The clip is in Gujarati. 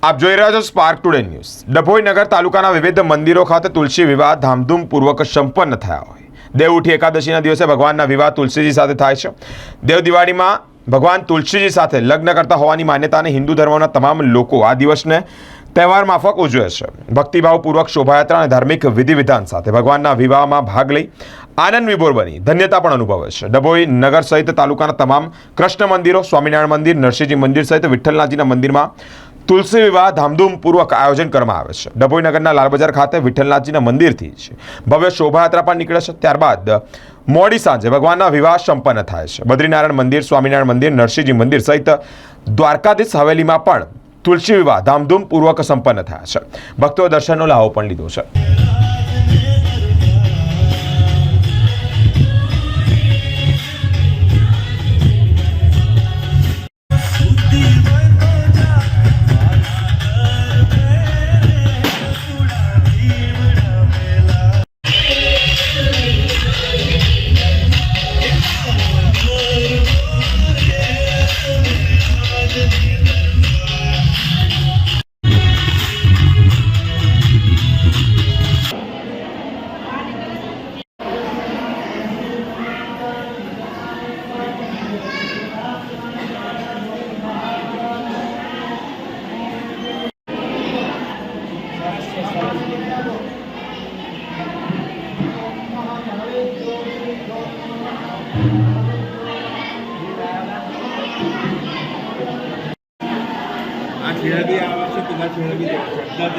આપ જોઈ રહ્યા છો સ્પાર્ક ટુડે ન્યૂઝ। ડભોઈ નગર તાલુકાના વિવિધ મંદિરો ખાતે તુલસી વિવાહ ધામધૂમપૂર્વક સંપન્ન થયા હોય। દેવઉઠી એકાદશીના દિવસે ભગવાનના વિવાહ તુલસીજી સાથે થાય છે। દેવ દિવાળીમાં ભગવાન તુલસીજી સાથે લગ્ન કરતા હોવાની માન્યતાને હિન્દુ ધર્મના તમામ લોકો આ દિવસને તહેવાર માફક ઉજવે છે। ભક્તિભાવપૂર્વક શોભાયાત્રા અને ધાર્મિક વિધિ વિધાન સાથે ભગવાનના વિવાહમાં ભાગ લઈ આનંદ વિભોર બની ધન્યતા પણ અનુભવે છે। ડભોઈ નગર સહિત તાલુકાના તમામ કૃષ્ણ મંદિરો, સ્વામિનારાયણ મંદિર, નરસિંહજી મંદિર સહિત વિઠ્ઠલનાથજીના મંદિરમાં તુલસી વિવાહ ધામધૂમપૂર્વક આયોજન કરવામાં આવે છે। ડભોઈ નગરના લાલબજાર ખાતે વિઠ્ઠલનાથજીના મંદિરથી ભવ્ય શોભાયાત્રા પણ નીકળે છે। ત્યારબાદ મોડી સાંજે ભગવાનના વિવાહ સંપન્ન થાય છે। બદ્રીનારાયણ મંદિર, સ્વામિનારાયણ મંદિર, નરસિંહજી મંદિર સહિત દ્વારકાધીશ હવેલીમાં પણ તુલસી વિવાહ ધામધૂમપૂર્વક સંપન્ન થયા છે। ભક્તોએ દર્શનનો લાહો પણ લીધો છે। छेड़ा भी आवाज से पिला छेड़ा भी दर्द